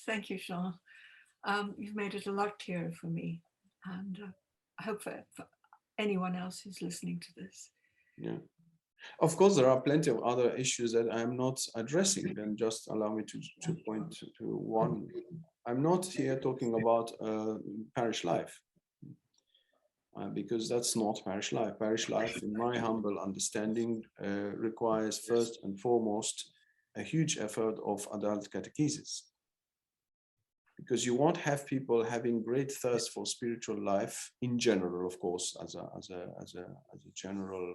Thank you, Jean. You've made it a lot clearer for me, and I hope for anyone else who's listening to this. Yeah. Of course, there are plenty of other issues that I'm not addressing. Then just allow me to point to one. I'm not here talking about parish life, because that's not parish life. Parish life, in my humble understanding, requires first and foremost a huge effort of adult catechesis. Because you won't have people having great thirst for spiritual life in general, of course, as a general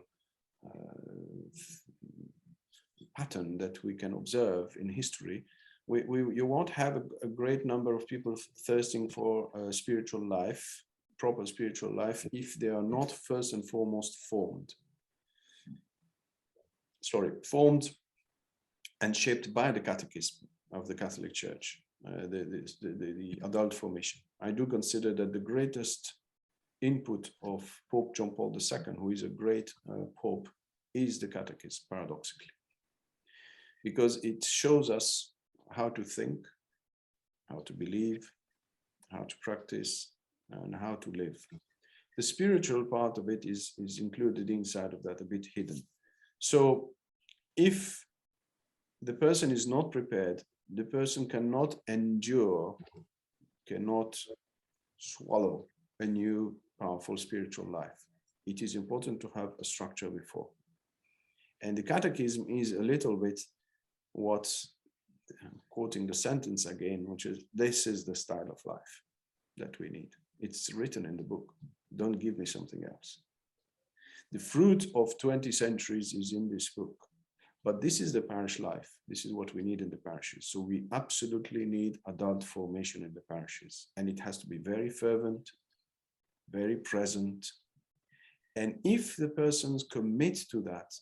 pattern that we can observe in history. You won't have a great number of people thirsting for spiritual life, proper spiritual life, if they are not first and foremost formed and shaped by the catechism of the Catholic Church, the adult formation. I do consider that the greatest input of Pope John Paul II, who is a great Pope, is the catechism, paradoxically, because it shows us how to think, how to believe, how to practice, and how to live. The spiritual part of it is included inside of that, a bit hidden. So if the person is not prepared, the person cannot endure, cannot swallow a new powerful spiritual life. It is important to have a structure before. And the catechism is a little bit what, quoting the sentence again, which is, this is the style of life that we need. It's written in the book. Don't give me something else. The fruit of 20 centuries is in this book. But this is the parish life. This is what we need in the parishes. So we absolutely need adult formation in the parishes. And it has to be very fervent, very present. And if the persons commit to that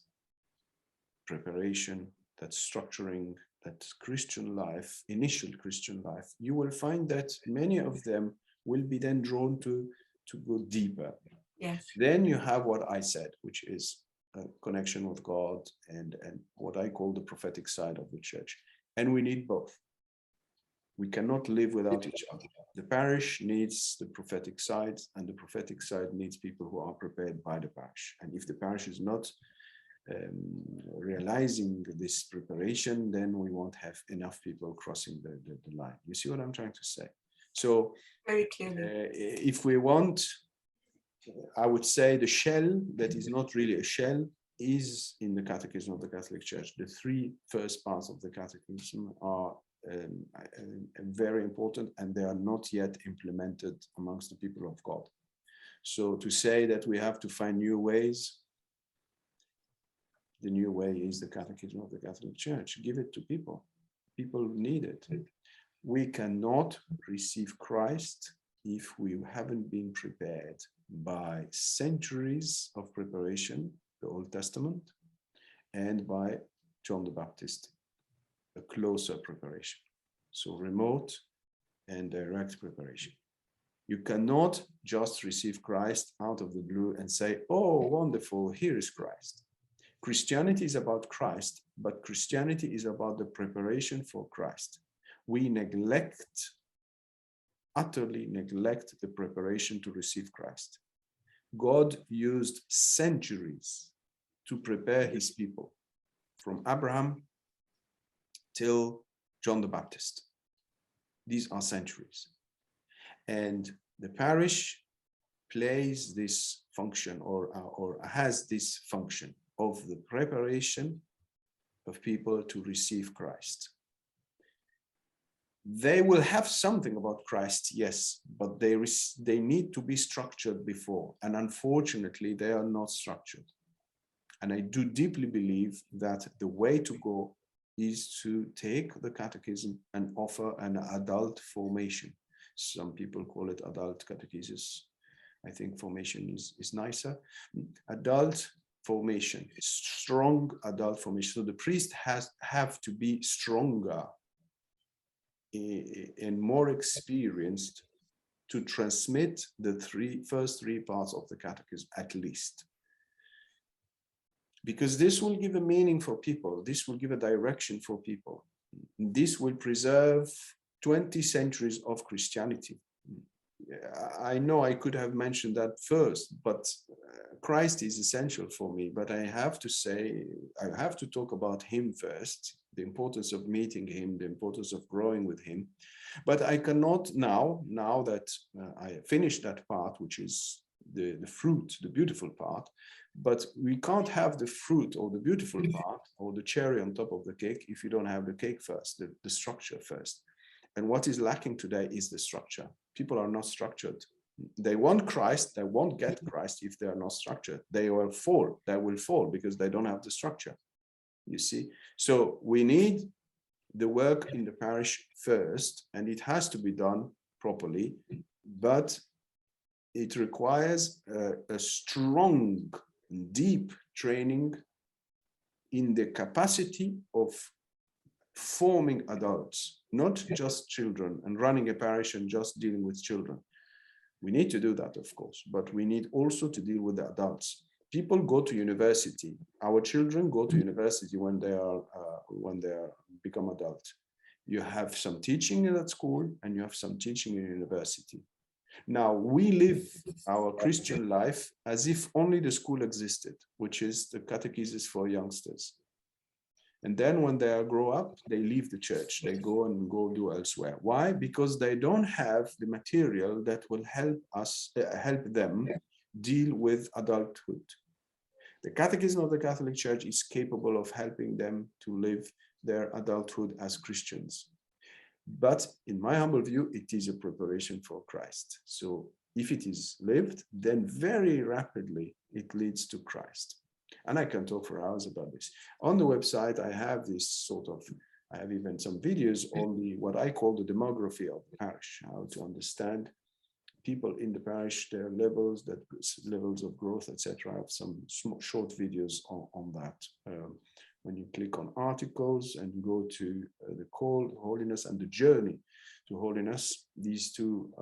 preparation, that structuring, that Christian life, initial Christian life, you will find that many of them will be then drawn to go deeper. Yes. Then you have what I said, which is a connection with God and what I call the prophetic side of the church. And we need both. We cannot live without each other. The parish needs the prophetic side, and the prophetic side needs people who are prepared by the parish. And if the parish is not realizing this preparation, then we won't have enough people crossing the line. You see what I'm trying to say? So very clearly, if we want, I would say the shell that is not really a shell is in the Catechism of the Catholic Church. The three first parts of the Catechism are very important, and they are not yet implemented amongst the people of God. So to say that we have to find new ways, the new way is the Catechism of the Catholic Church. Give it to people. People need it. We cannot receive Christ if we haven't been prepared by centuries of preparation, the Old Testament, and by John the Baptist, a closer preparation. So remote and direct preparation. You cannot just receive Christ out of the blue and say, oh, wonderful, here is Christ. Christianity is about Christ, but Christianity is about the preparation for Christ. We utterly neglect the preparation to receive Christ. God used centuries to prepare his people, from Abraham till John the Baptist. These are centuries. And the parish plays this function or has this function of the preparation of people to receive Christ. They will have something about Christ, yes, but they need to be structured before. And unfortunately, they are not structured. And I do deeply believe that the way to go is to take the catechism and offer an adult formation. Some people call it adult catechesis. I think formation is nicer. Adult formation, strong adult formation. So the priest have to be stronger and more experienced to transmit the first three parts of the catechism at least. Because this will give a meaning for people, this will give a direction for people. This will preserve 20 centuries of Christianity. I know I could have mentioned that first, but Christ is essential for me. But I have to say, I have to talk about him first, the importance of meeting him, the importance of growing with him. But I cannot now that I finished that part, which is the fruit, the beautiful part, but we can't have the fruit or the beautiful part or the cherry on top of the cake if you don't have the cake first, the structure first. And what is lacking today is the structure. People are not structured. They want Christ, they won't get Christ if they are not structured. They will fall because they don't have the structure, you see. So we need the work in the parish first, and it has to be done properly, but it requires a strong, deep training in the capacity of forming adults, not just children, and running a parish and just dealing with children. We need to do that, of course, but we need also to deal with the adults. People go to university. Our children go to university when they become adult. You have some teaching in that school, and you have some teaching in university. Now, we live our Christian life as if only the school existed, which is the Catechesis for youngsters. And then when they grow up, they leave the church. They go do elsewhere. Why? Because they don't have the material that will help them deal with adulthood. The Catechism of the Catholic Church is capable of helping them to live their adulthood as Christians. But in my humble view, it is a preparation for Christ. So if it is lived, then very rapidly it leads to Christ. And I can talk for hours about this. On the website, I have I have even some videos on what I call the demography of the parish, how to understand people in the parish, their levels of growth, etc. I have some short videos on that. When you click on articles and you go to the call, holiness, and the journey to holiness, these two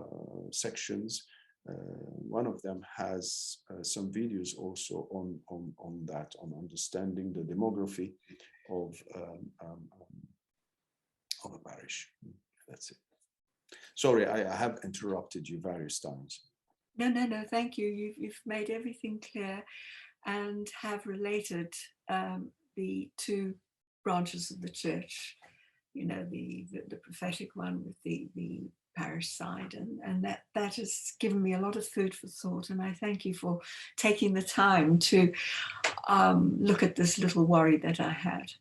sections, one of them has some videos also on that, on understanding the demography of a parish. That's it. Sorry, I have interrupted you various times. No, thank you. You've made everything clear and have related the two branches of the church, you know, the prophetic one with the parish side, and that has given me a lot of food for thought, and I thank you for taking the time to look at this little worry that I had.